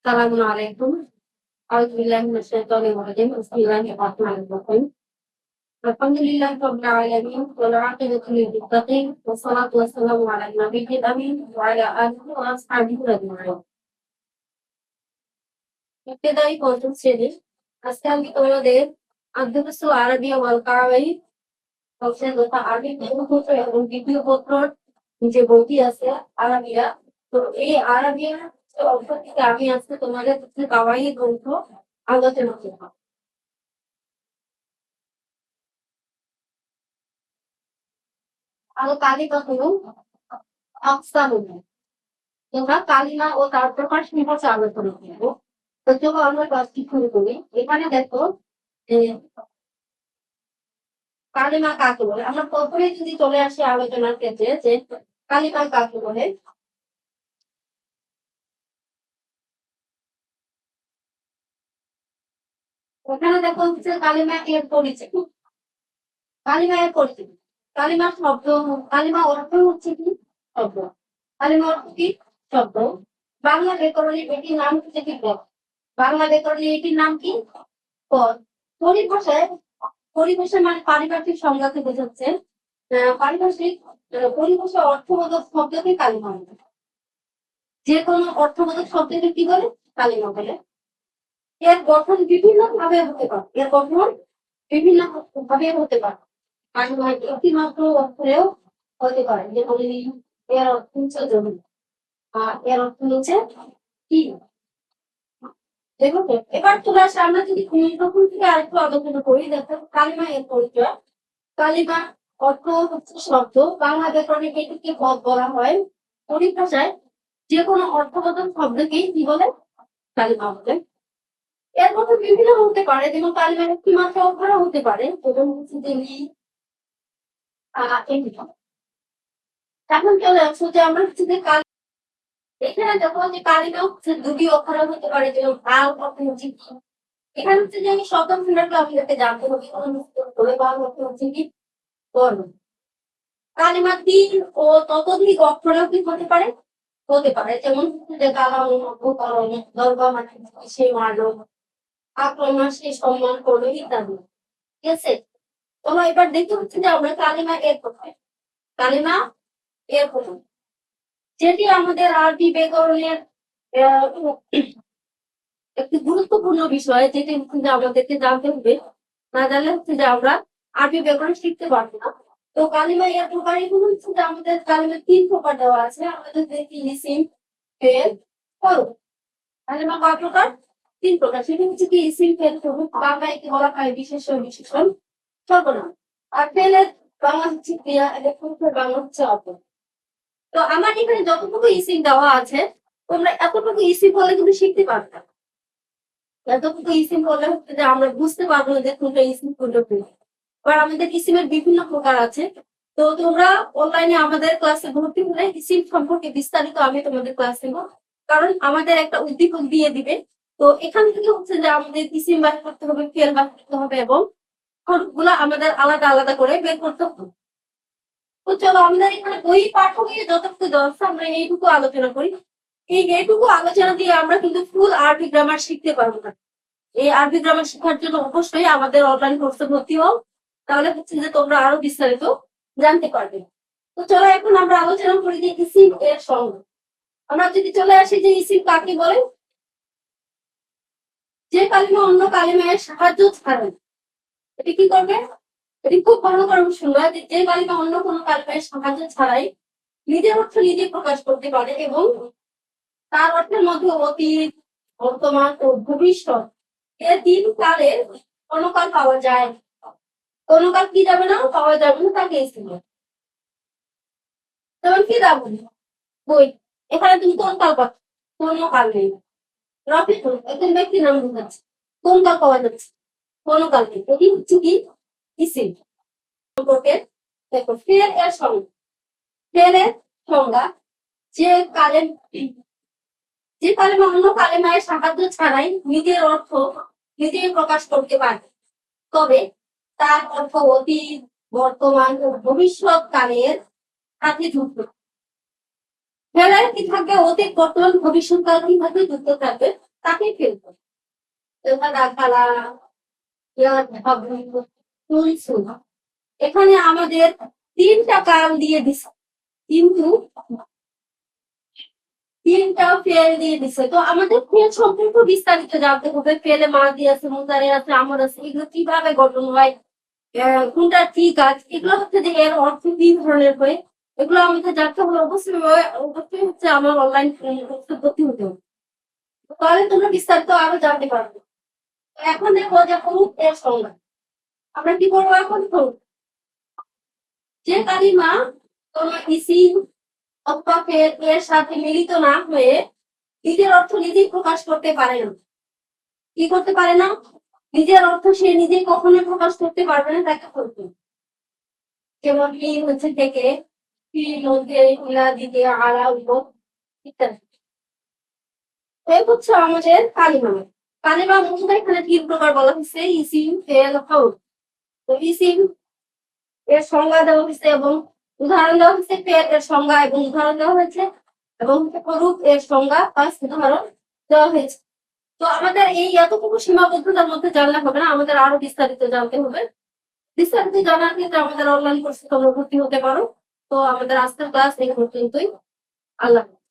আসসালামু আলাইকুম। আউযু বিল্লাহি মিনাশ শাইতানির রাজিম। বিসমিল্লাহির রহমানির রহিম। আলহামদুলিল্লাহি রাব্বিল আলামিন ওয়াল আকিবাতু লিল মুত্তাকিন ওয়াস সালাতু ওয়াস সালামু আলা নাবিয়্যিল আমিন ওয়া আলা আলিহি ওয়া আসহাবিহি আজমাইন। ইবতিদায়ী পঞ্চম শ্রেণী। আজকে আমি তোমাদের আদ-দুরুসুল আরাবিয়া ওয়াল কাওয়াইদ অংশের তথা আরবি প্রথম এবং দ্বিতীয় পত্রর যে বইটি আছে আরাবিয়া, তো এই আরাবিয়ার অংশ থেকে আমি আজকে তোমাদের কাওয়াইদ গ্রন্থ আলোচনা করব। আলো কালিমা হলো আকসামুন। তোমরা কালিমা ও তার প্রকাশ নিয়ে আলোচনা করবো। তো চলো আমরা ক্লাসটি শুরু করি। এখানে দেখো যে কালিমা কাকে বলে। আমরা প্রথমে যদি চলে আসি আলোচনার ক্ষেত্রে যে কালিমা কাকে বলে। ওখানে দেখো হচ্ছে কালিমা এর পরিচয়। কালিমা এর পরিচয়, কালিমা শব্দ, কালিমা অর্থ হচ্ছে কি শব্দ, কালিমা অর্থ কি শব্দ। বাংলা ব্যাকরণে এটির নাম হচ্ছে কি পদ। বাংলা ব্যাকরণে এটির নাম কি পদ। পরিভাষায়, পরিভাষা মানে পারিভাষিক সংজ্ঞাকে বোঝাচ্ছে। পারিভাষিক পরিভাষা অর্থবোধক শব্দকে কালিমা বলে। যে কোনো অর্থবোধক শব্দকে কি বলে কালিমা বলে। এর গঠন বিভিন্ন ভাবে হতে পারে, এর গঠন বিভিন্ন ভাবে হতে পারে। কালিমা একটি মাত্র অক্ষরেও হতে পারে, যেমন এর অর্থ হচ্ছে জমি, আর এর অর্থ হচ্ছে কি। দেখো তো, এবার চলে আসে আমরা যদি প্রথম থেকে আরেকটু আলোচনা করি। দেখো কালিমা এর পরিচয়। কালিমা অর্থ হচ্ছে শব্দ। বাংলা ব্যাকরণে এটিকে পদ বলা হয়। পরিভাষায় যে কোনো অর্থবোধক শব্দকেই কি বলে কালিমা বলে। এর মধ্যে বিভিন্ন হতে পারে, যেমন কালিমার একটি মাত্র অক্ষরও হতে পারে, যেমন হচ্ছে যে এখন চলে আসো যে আমরা হচ্ছে যে এখানে দেখো যে কালিমা হচ্ছে দুটি অক্ষর হতে পারে, যেমন আল অর্থ হচ্ছে কি। এখানে হচ্ছে যে আমি শব্দ খণ্ডটা আপনাদেরকে জানতে হবে বাংলা অর্থ হচ্ছে কি বর্ণ। কালিমা তিন ও ততোধিক অক্ষরেও কি হতে পারে, হতে পারে, যেমন যে কালাম, উপকরণ, দরগা মানে সে মারলো, আক্রমণ সে সম্মান করলো ইত্যাদি। ঠিক আছে, তোমরা এবার দেখতে হচ্ছে যে আমরা কালিমা এর কোথায়, কালিমা এর কোথায়, যেটি আমাদের আরবি ব্যাকরণের একটি গুরুত্বপূর্ণ বিষয়, যেটি হচ্ছে যে আমাদেরকে জানতে হবে। না জানলে হচ্ছে যে আমরা আরবি ব্যাকরণ শিখতে পারবো না। তো কালিমা এর প্রকারগুলো হচ্ছে যে আমাদের কালিমা তিন প্রকার দেওয়া আছে। আমাদের দেখি ইসিম, ফেল, হরফ। কালিমা কয় প্রকার? তিন প্রকার। সেটা হচ্ছে কি ইসিম, ফেল, হরফ। বাংলা একে বলা হয় বিশেষ্য, বিশেষণ, সর্বনাম। আর ফেলের বাংলা হচ্ছে ক্রিয়া, এবং হরফের বাংলা হচ্ছে অপর। তো আমার এখানে যতটুকু ইসিম দেওয়া আছে, তোমরা এতটুকু ইসিম বলে কিন্তু শিখতে পারবে। এতটুকু ইসিম বলে হচ্ছে যে আমরা বুঝতে পারবো যে কোনটা ইসিম কোনটা ফেল। আবার আমাদের ইসিমের বিভিন্ন প্রকার আছে। তো তোমরা অনলাইনে আমাদের ক্লাসে ভর্তি হলে ইসিম সম্পর্কে বিস্তারিত আমি তোমাদের ক্লাস নেব, কারণ আমাদের একটা উদ্দীপক দিয়ে দিবে। তো এখান থেকে হচ্ছে যে আমাদের ইসিম বাহির করতে হবে, ফেল বাহির করতে হবে, এবং হরফগুলো আমাদের আলাদা আলাদা করে বের করতে হবে। তো চলো আমাদের এখানে বই পাঠকে যতটুকু দরকার আমরা এইটুকু আলোচনা করি। এইটুকু আলোচনা দিয়ে আমরা কিন্তু ফুল আরবি গ্রামার শিখতে পারবো না। এই আরবি গ্রামার শেখার জন্য অবশ্যই আমাদের অনলাইন কোর্সে ভর্তি হও, তাহলে হচ্ছে যে তোমরা আরো বিস্তারিত জানতে পারবে। তো চলো এখন আমরা আলোচনা করি যে ইসিম এর সংজ্ঞা। আমরা যদি চলে আসি যে ইসিম কাকে বলে, যে কালিমা অন্য কালিমার সাহায্য ছাড়াই, এটি কি করবে, এটি খুব ভালো করে শুনবে, যে কালিমা অন্য কোনো কালিমার সাহায্য ছাড়াই নিজের অর্থ নিজে প্রকাশ করতে পারে, এবং তার অর্থের মধ্যে অতীত, বর্তমান ও ভবিষ্যৎ এই তিন কালের কোনো কাল পাওয়া যায়, কোনো কাল কি যাবে না, পাওয়া যাবে না, তাকে ইসিম। যেমন কি যাবো বই, এখানে তুমি কোন কাল পাচ্ছ, কোনো কাল নেই। রফিক একজন ব্যক্তির নাম বোঝাচ্ছে, কোন কাল পাওয়া যাচ্ছে, কোনো কাল নেই। এটি হচ্ছে কি ইসিম সম্পর্কে। দেখো ফেল এর সংজ্ঞা। ফেলের সংজ্ঞা, যে কালে, যে কালেমা অন্য কালেমায়ের সাহায্য ছাড়াই নিজের অর্থ নিজেই প্রকাশ করতে পারে, তবে তার অর্থ অতীত, বর্তমান ও ভবিষ্যৎ কালের সাথে যুক্ত। ফেলের কি থাকবে, অতীত, বর্তমান, ভবিষ্যৎ কাল কি থাকবে, যুক্ত থাকবে। তাকেই ফেলবো। কালা এখানে আমাদের 3টা কাল দিয়ে দিছে, কিন্তু 3টা ফেল দিয়ে দিছে। তো আমাদের ফেল সম্পর্কে বিস্তারিত জানতে হবে। ফেলে মাঝি আছে, মুজারে আছে, আমর আছে, এগুলো কিভাবে গঠন হয়, কোনটা কি কাজ, এগুলো হচ্ছে যে এর অর্থ কি ধরনের হয়, এগুলো আমাদের জানতে হলে অবশ্যই অবশ্যই হচ্ছে আমার অনলাইন ভর্তি হতে হবে। তাহলে তোমরা বিস্তারিত আরো জানতে পারবে। এখন দেখো যে প্রুফ এর সংজ্ঞা। আমরা কি করবো এখন? প্রুফ যে কালিমা কোন ইসিম অথবা ফেল এর সাথে মিলিত না হয়ে নিজের অর্থ নিজেই প্রকাশ করতে পারে না। কি করতে পারে না? নিজের অর্থ সে নিজেই কখনোই প্রকাশ করতে পারবে না, তাকে করবে। যেমন কি হচ্ছে থেকে মধ্যে ইলা দিকে আলা উপর ইত্যাদি। এই হচ্ছে আমাদের কালিমা। কালিমা মূলত এখানে 3 প্রকার বলা হয়েছে: ইসিম, ফেল, হরফ। তো ইসিম এর সংজ্ঞা দেওয়া হয়েছে এবং উদাহরণ দেওয়া হয়েছে, ফেল এর সংজ্ঞা এবং উদাহরণ দেওয়া হয়েছে, এবং হরফ এর সংজ্ঞা বা উদাহরণ দেওয়া হয়েছে। তো আমাদের এই এতটুকু সীমাবদ্ধতার মধ্যে জানলে হবে না, আমাদের আরো বিস্তারিত জানতে হবে। বিস্তারিত জানার ক্ষেত্রে আমাদের অনলাইন কোর্সে তোমরা ভর্তি হতে পারো। তো আমাদের আজকের ক্লাস এই পর্যন্তই। আল্লাহ হাফেজ।